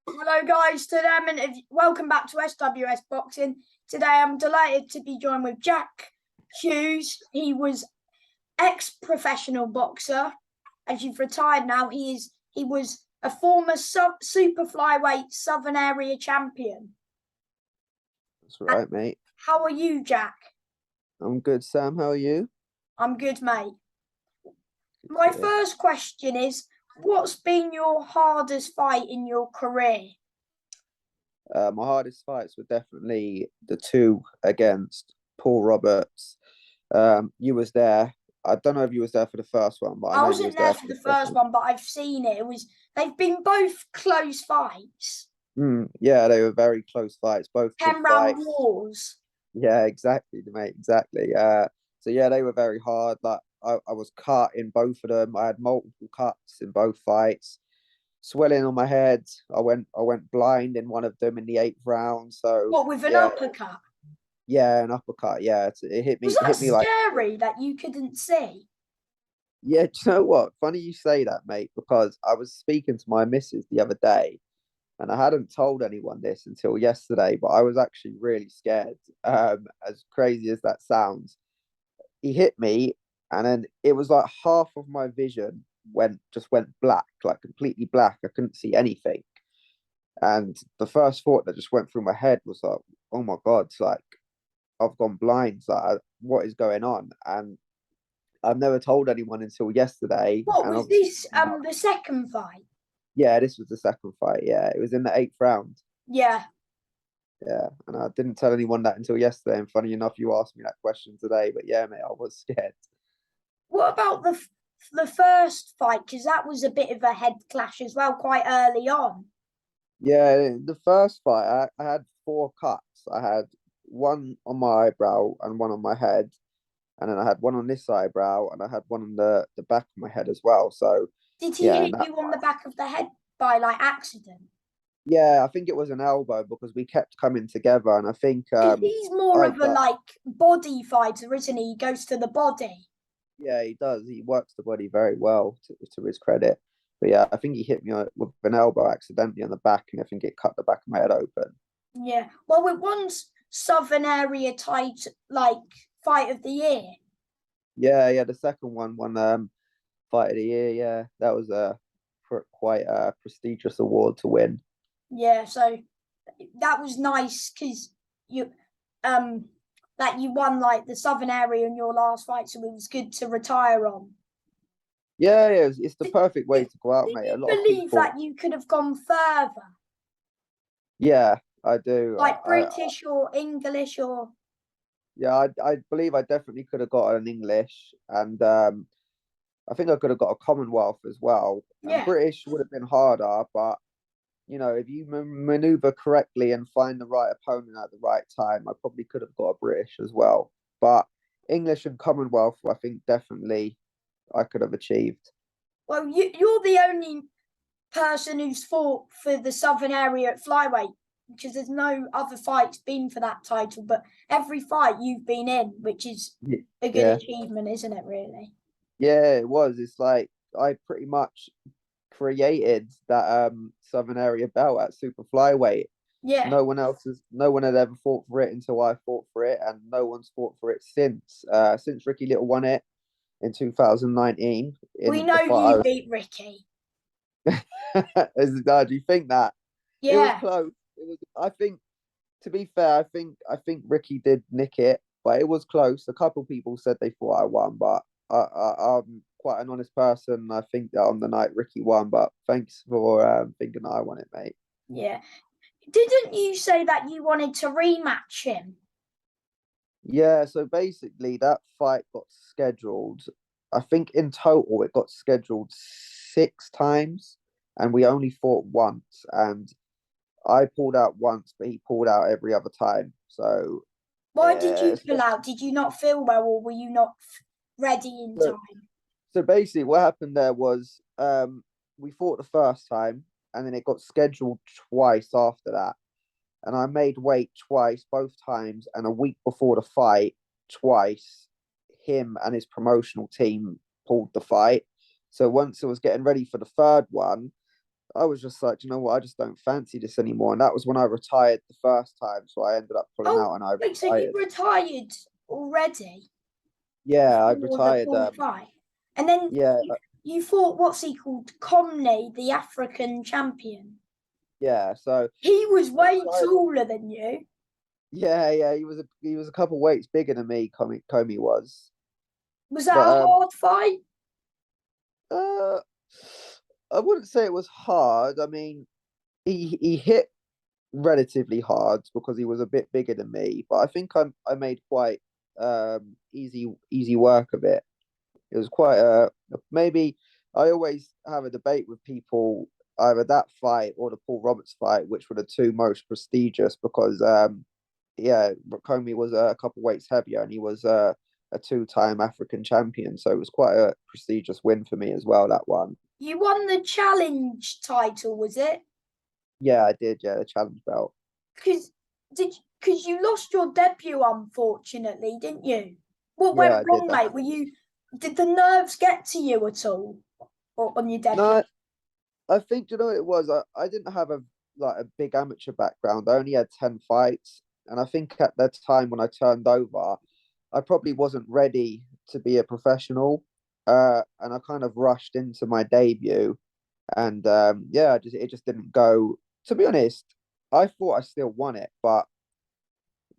Hello, guys. Welcome back to SWS Boxing. Today, I'm delighted to be joined with Jack Hughes. He was ex-professional boxer. As you've retired now, he was a former super flyweight Southern Area champion. That's right, mate. How are you, Jack? I'm good, Sam. How are you? I'm good, mate. My Yeah. first question is, what's been your hardest fight in your career? My hardest fights were definitely the two against Paul Roberts. You was there. I don't know if you was there for the first one, but I I know you wasn't was there there for for the the second first one. one, but I've seen it. They've been both close fights. Yeah, they were very close fights, both good 10 round fights. wars. Yeah, exactly, mate. Exactly. So yeah, they were very hard. Like I was cut in both of them. I had multiple cuts in both fights. Swelling on my head. I went blind in one of them in the eighth round. So What, with an yeah, uppercut? yeah, an uppercut. Yeah, it hit Was me. It that hit me like scary that you couldn't see? yeah. Do you know what? Funny you say that, mate, because I was speaking to my missus the other day, and I hadn't told anyone this until yesterday, but I was actually really scared. As crazy as that sounds, he hit me, and then it was like half of my vision went black, like completely black. I couldn't see anything, and the first thought that just went through my head was like, "Oh my God, it's like I've gone blind. Like, what is going on?" And I've never told anyone until yesterday, What and was obviously, this? The second fight? yeah, this was the second fight. Yeah, it was in the eighth round. Yeah. Yeah, and I didn't tell anyone that until yesterday. And funny enough, you asked me that question today, but yeah, mate, I was scared. What about the first fight? Because that was a bit of a head clash as well, quite early on. Yeah, the first fight, I had four cuts. I had one on my eyebrow and one on my head, and then I had one on this eyebrow, and I had one on the back of my head as well. So Did he yeah, and hit that you on the back of the head by like accident? yeah, I think it was an elbow because we kept coming together, and I think Because he's more I of a got like body fighter, isn't he? He goes to the body. yeah, he does. He works the body very well to his credit. But yeah, I think he hit me with an elbow accidentally on the back, and I think it cut the back of my head open. Yeah. Well, it once Southern Area tight like fight of the year. Yeah, the second one won fight of the year. Yeah, that was a quite a prestigious award to win. Yeah, so that was nice because you um that you won like the Southern Area in your last fight, so it was good to retire on. Yeah, it's the Did, perfect way did, to go out, did mate. A you lot of believe people, that you could have gone further, yeah, I do. like British or English or Yeah, I believe I definitely could have got an English, and I think I could have got a Commonwealth as well. And yeah? British would have been harder, but if you maneuver correctly and find the right opponent at the right time, I probably could have got a British as well. But English and Commonwealth, I think definitely I could have achieved. Well, you're the only person who's fought for the Southern Area at flyweight because there's no other fights been for that title, but every fight you've been in, which is a good Yeah, achievement, isn't it? Really? yeah, it was. It's like I pretty much created that Southern Area belt at super flyweight. Yeah. No one had ever fought for it until I fought for it, and no one's fought for it since Ricky Little won it in 2019 We in the know fight. you beat Ricky. Do you think that it was Yeah. close? It was. I think, to be fair, I think Ricky did nick it, but it was close. A couple people said they thought I won, but I'm quite an honest person. I think that on the night Ricky won, but thanks for thinking I won it, mate. Yeah. Didn't you say that you wanted to rematch him? Yeah, so basically that fight got scheduled. I think in total it got scheduled six times, and we only fought once. And I pulled out once, but he pulled out every other time. So, Why did you it's pull out? Did you not feel well, or were you not ready in so, time? so basically what happened there was we fought the first time, and then it got scheduled twice after that. And I made weight twice, both times, and a week before the fight, twice, him and his promotional team pulled the fight. So once I was getting ready for the third one, I was just like, you know what, I just don't fancy this anymore. And that was when I retired the first time. So I ended up pulling Oh, out and I wait, so you retired. retired already Yeah, I before the retired. full fight? And then Yeah, you fought, what's he called? Comney, the African champion. yeah. So He was I way retired. taller than you. Yeah. He was a couple weights bigger than me. Comey was, Was but that a hard fight? uh, I wouldn't say it was hard. I mean, he hit relatively hard because he was a bit bigger than me, but I think I made quite easy work of it. It was quite maybe I always have a debate with people either that fight or the Paul Roberts fight, which were the two most prestigious because yeah, Comey was a couple weights heavier and he was a two-time African champion, so it was quite a prestigious win for me as well. That one, You won the challenge title, was it? yeah, I did, yeah, the challenge belt. Because because you lost your debut, unfortunately, didn't you? What Yeah, went I did wrong, that. mate? Did the nerves get to you at all, or on your debut? No, I think you know what it was. I didn't have a big amateur background. I only had 10 fights, and I think at that time when I turned over, I probably wasn't ready to be a professional. And I kind of rushed into my debut, and yeah, it just didn't go. To be honest, I thought I still won it, but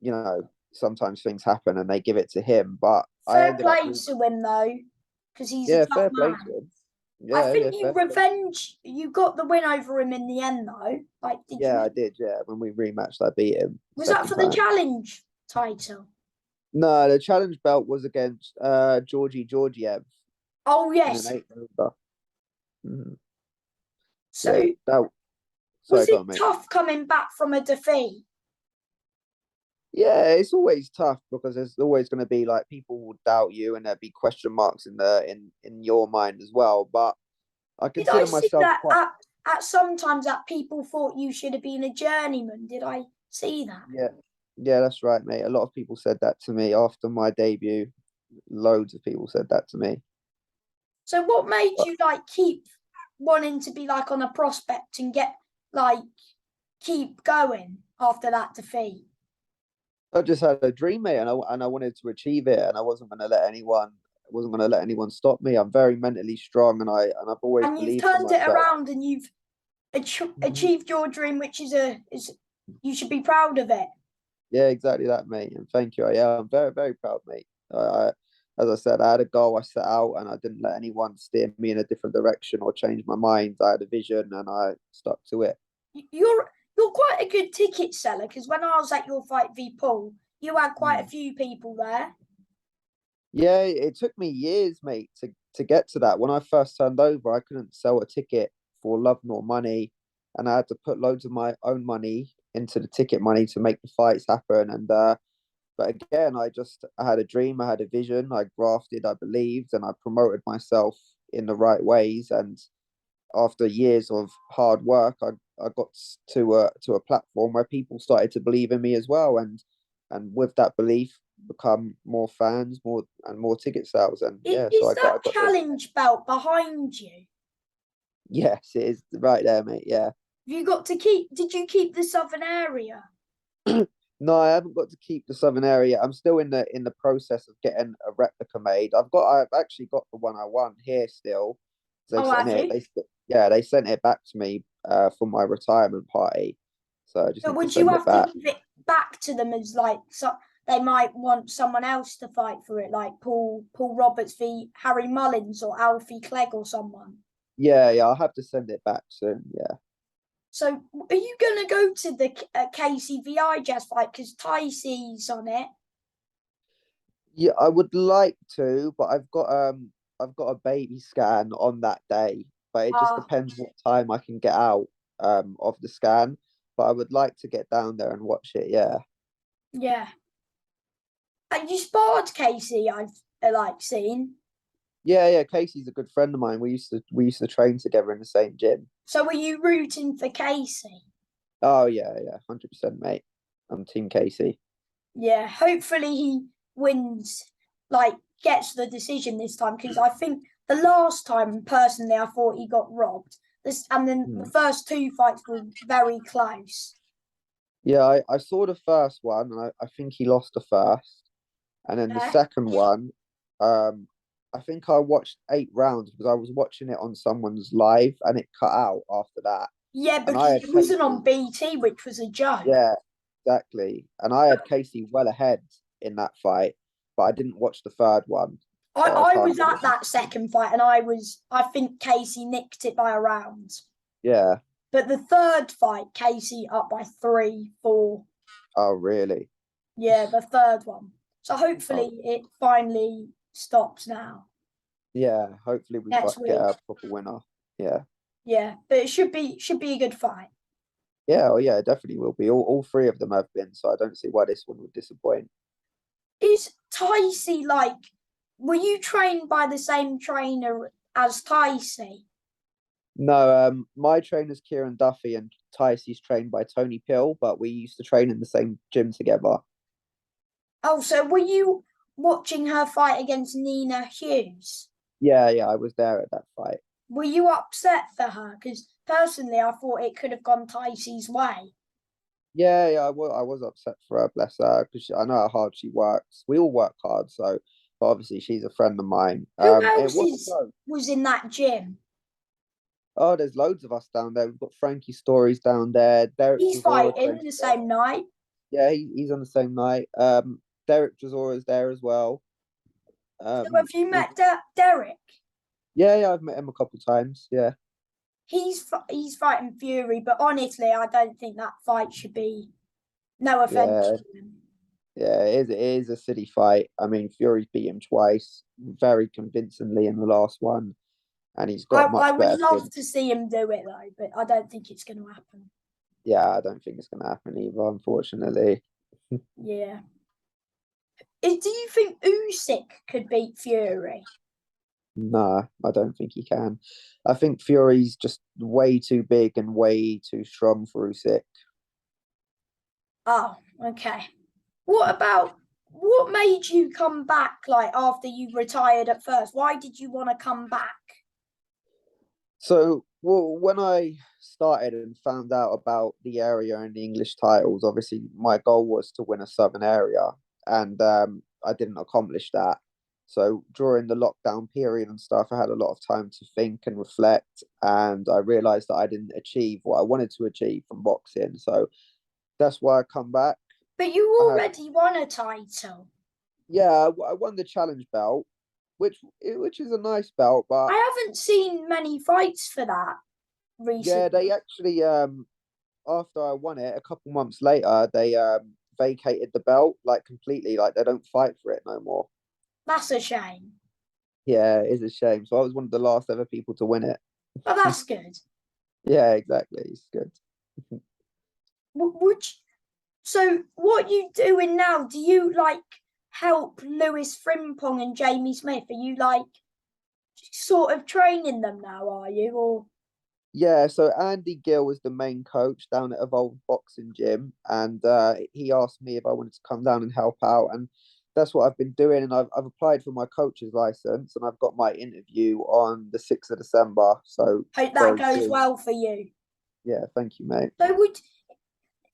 you know, sometimes things happen and they give it to him. But I Fair ended up, play to him though, because he's a yeah, tough fair play to man. him. I Yeah, think yeah, you fair play. you got the win over him in the end though. Like, did Yeah, you? I did. Yeah, when we rematched, I beat him Was that second for the time. challenge title? No, the challenge belt was against Georgie Georgiev Oh in an yes. 8 rounder. Mhm. Yeah, So that. Sorry, was go it on, mate. tough coming back from a defeat? Yeah, it's always tough because there's always going to be like people will doubt you, and there'll be question marks in in your mind as well. But I Did I consider see myself that quite. at sometimes that people thought you should have been a journeyman? Did I see that? Yeah, yeah, that's right, mate. A lot of people said that to me after my debut. Loads of people said that to me. So what made But you like keep wanting to be like on a prospect and get like keep going after that defeat? I just had a dream, mate, and I wanted to achieve it, and I wasn't going to let anyone stop me. I'm very mentally strong, and I've always And you've believed in turned it myself. around and you've Mhm. achieved your dream, which is you should be proud of it. Yeah, exactly that, mate. And thank you. Yeah, I'm very proud, mate. As I said, I had a goal I set out, and I didn't let anyone steer me in a different direction or change my mind. I had a vision, and I stuck to it. You're quite a good ticket seller because when I was at your fight v Paul, you had quite a Mm. few people there. Yeah, it took me years, mate, to get to that. When I first turned over, I couldn't sell a ticket for love nor money, and I had to put loads of my own money into the ticket money to make the fights happen. And but again, I had a dream, I had a vision, I grafted, I believed, and I promoted myself in the right ways. And after years of hard work, I got to a platform where people started to believe in me as well, and with that belief, become more fans, more ticket sales, and yeah, so Is I that got this. challenge belt behind you? Yes, it is right there, mate. Yeah. Have you got to keep? Did you keep the southern area? No, I haven't got to keep the southern area. I'm still in the process of getting a replica made. I've actually got the one I won here still. They Oh, sent have it. you? Yeah, they sent it back to me for my retirement party. So I just But need to would you send it have to back. give it back to them as like so they might want someone else to fight for it, like Paul Roberts v Harry Mullins or Alfie Clegg or someone? Yeah, I'll have to send it back soon. Yeah. So are you going to go to the KCVI jazz fight because Tyce's on it? Yeah, I would like to, but I've got a baby scan on that day. But it just Uh, depends what time I can get out of the scan. But I would like to get down there and watch it, yeah. yeah. And you sparred Casey, I've like seen. Yeah, Casey's a good friend of mine. We used to train together in the same gym. So were you rooting for Casey? Oh yeah, 100%, mate. I'm Team Casey. Yeah, hopefully he wins, like gets the decision this time because I think the last time personally I thought he got robbed. And then the Hmm. first two fights were very close. Yeah, I saw the first one, and I think he lost the first, and then the Yeah, second one, um, I think I watched 8 rounds because I was watching it on someone's live, and it cut out after that. yeah, And I because had it wasn't on Casey, BT, which was a joke. yeah, exactly, and I had Casey well ahead in that fight, but I didn't watch the third one, so I I can't was really. at that second fight, and I think Casey nicked it by a round. Yeah. But the third fight, Casey up by 3-4. Oh, really? Yeah, the third one. So Oh, hopefully it finally stops now yeah. Hopefully we next get week. a proper winner. Yeah. Yeah, but it should be a good fight. Yeah. Oh, yeah. It definitely will be. All three of them have been, so I don't see why this one would disappoint. Is Ticey like? Were you trained by the same trainer as Ticey? No, my trainer's Kieran Duffy and Ticey's trained by Tony Pill, but we used to train in the same gym together. Oh, so were you watching her fight against Nina Hughes? Yeah, yeah, I was there at that fight. Were you upset for her? Because personally, I thought it could have gone Ticey's way. Yeah, yeah, I was upset for her, bless her, because I know how hard she works. We all work hard, so but obviously she's a friend of mine. Who It else was close. was in that gym? Oh, there's loads of us down there. We've got Frankie Stories down there. Derek He's Chisora fighting trains the there. same night. Yeah, he's on the same night. Derek Chisora's there as well. So have you We've met Derek? Yeah, yeah, I've met him a couple times. Yeah, He's fighting Fury, but honestly, I don't think that fight should be. No offense yeah, to him. yeah. It is a city fight. I mean, Fury's beat him twice, very convincingly in the last one, and he's got I much would better love since. to see him do it though, but I don't think it's going to happen. Yeah, I don't think it's gonna happen either, unfortunately. Yeah. Do you think Usyk could beat Fury? Nah, I don't think he can. I think Fury's just way too big and way too strong for Usyk. Oh, okay. What made you come back like after you retired at first? Why did you want to come back? So, well, when I started and found out about the area and the English titles, obviously my goal was to win a Southern area, and I didn't accomplish that. So during the lockdown period and stuff, I had a lot of time to think and reflect, and I realized that I didn't achieve what I wanted to achieve from boxing. So that's why I come back. But you I had, already won a title. yeah, I won the challenge belt, which is a nice belt, but I haven't seen many fights for that yeah, recently. they actually after I won it, a couple months later, they vacated the belt like completely. Like they don't fight for it no more. That's a shame. Yeah, it is a shame. So I was one of the last ever people to win it. But that's good. Yeah, exactly. It's good. Would you, so what you doing now? Do you like help Lewis Frimpong and Jamie Smith? Are you like sort of training them now? Are you or Yeah, so Andy Gill is the main coach down at Evolve Boxing Gym, and he asked me if I wanted to come down and help out, and that's what I've been doing. And I've applied for my coach's license, and I've got my interview on the 6th of December. So hope that very goes soon. well for you? Yeah, thank you, mate. So would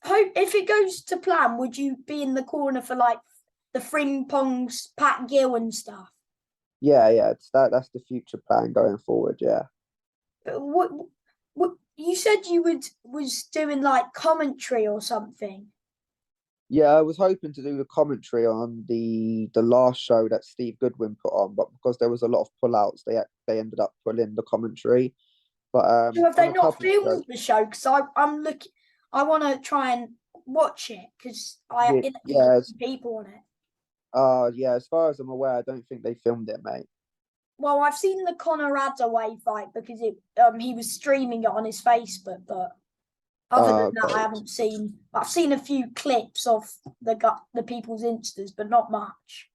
hope if it goes to plan, would you be in the corner for like the Frimpongs, Pat Gill and stuff? Yeah, yeah. That's the future plan going forward. Yeah. What you said you would was doing like commentary or something. Yeah, I was hoping to do the commentary on the last show that Steve Goodwin put on, but because there was a lot of pullouts, they ended up pulling the commentary. But So have on they a not couple of shows, filmed the show? Because I'm looking, I want to try and watch it because I yeah, interviewed a yeah, few people on it. yeah. As far as I'm aware, I don't think they filmed it, mate. Well, I've seen the Conor Hathaway fight because he was streaming it on his Facebook, but other than that, I Okay. haven't seen. I've seen a few clips of the people's instas, but not much.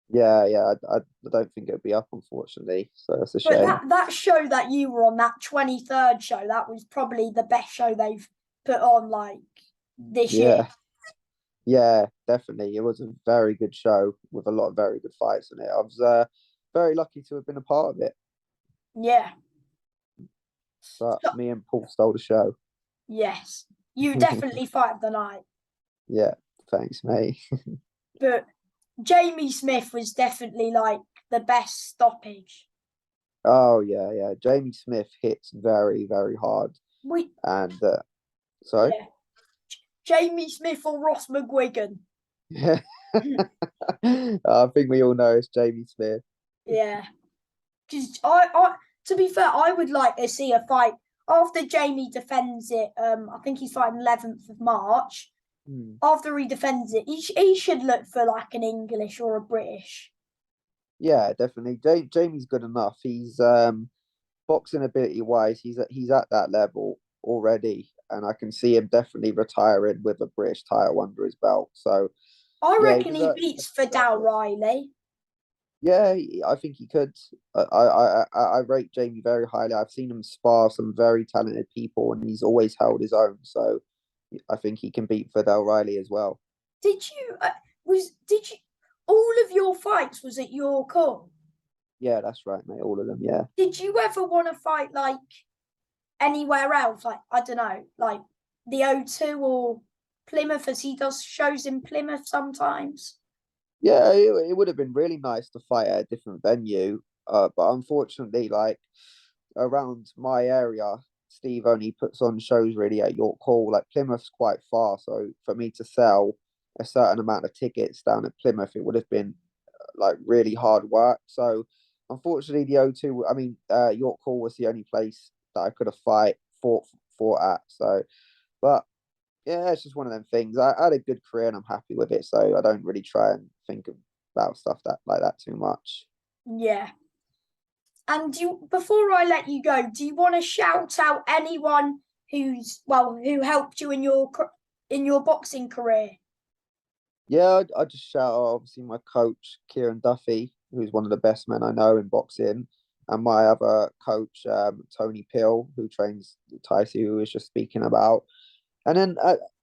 Yeah, yeah. I don't think it'll be up, unfortunately. So that's a But shame. that show that you were on, that 23rd show, that was probably the best show they've put on like this year. Yeah, yeah, definitely. It was a very good show with a lot of very good fights in it. I was very lucky to have been a part of it. Yeah. but So- me and Paul stole the show. yes, you definitely fight of the night. Yeah, thanks, mate. But Jamie Smith was definitely like the best stoppage. Oh yeah, yeah. Jamie Smith hits very, very hard, We and sorry. yeah, Jamie Smith or Ross McGuigan. Yeah, I think we all know it's Jamie Smith. Yeah, because I, to be fair, I would like to see a fight after Jamie defends it. I think he's fighting 11th of March. Hmm. After he defends it, he should look for like an English or a British. Yeah, definitely. Jamie's good enough. He's boxing ability wise, he's at that level already, and I can see him definitely retiring with a British title under his belt. So I yeah, reckon he beats Fidel Riley. yeah, I think he could. I rate Jamie very highly. I've seen him spar some very talented people, and he's always held his own. So I think he can beat Fidel Riley as well. Did you did you all of your fights was at your call? Yeah, that's right, mate. All of them. Yeah. Did you ever want to fight like anywhere else? Like I don't know, like the O2 or Plymouth, as he does shows in Plymouth sometimes. Yeah, it would have been really nice to fight at a different venue. But unfortunately, like around my area, Steve only puts on shows really at York Hall. Like Plymouth's quite far, so for me to sell a certain amount of tickets down at Plymouth, it would have been like really hard work. So unfortunately, the O2, I mean, York Hall was the only place that I could have fought at. So, but yeah, it's just one of them things. I had a good career and I'm happy with it, so I don't really try and think about stuff that like that too much. Yeah. And you, before I let you go, do you want to shout out anyone who helped you in your boxing career? Yeah, I just shout out obviously my coach Kieran Duffy, who's one of the best men I know in boxing, and my other coach Tony Pill, who trains Tyson, who was just speaking about, and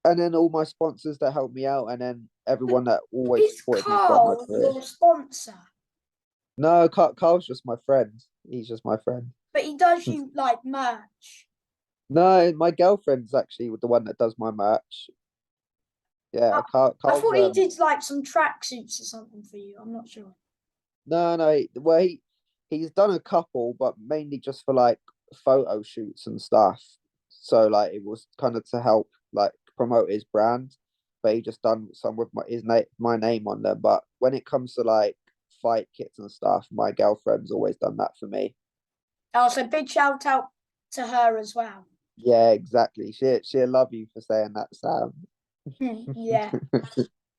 then all my sponsors that helped me out, and then everyone that always Is supported me throughout my Carl career. your sponsor? No, Carl's just my friend. He's just my friend. But he does you like merch. No, my girlfriend's actually the one that does my merch. Yeah, I Carl's thought he did like some tracksuits or something for you. I'm not sure. no, well he's done a couple, but mainly just for like photo shoots and stuff. So like it was kind of to help like promote his brand, but he just done some with my name on them. But when it comes to like fight kits and stuff, my girlfriend's always done that for me. Also, big shout out to her as well. Yeah, exactly. She'll love you for saying that, Sam. Yeah.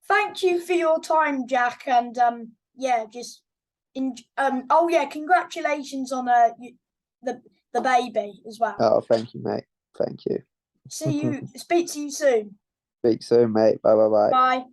Thank you for your time, Jack, and yeah, just oh yeah, congratulations on the the baby as well. Oh, thank you, mate. Thank you. Speak to you soon. Speak soon, mate. Bye bye bye. Bye.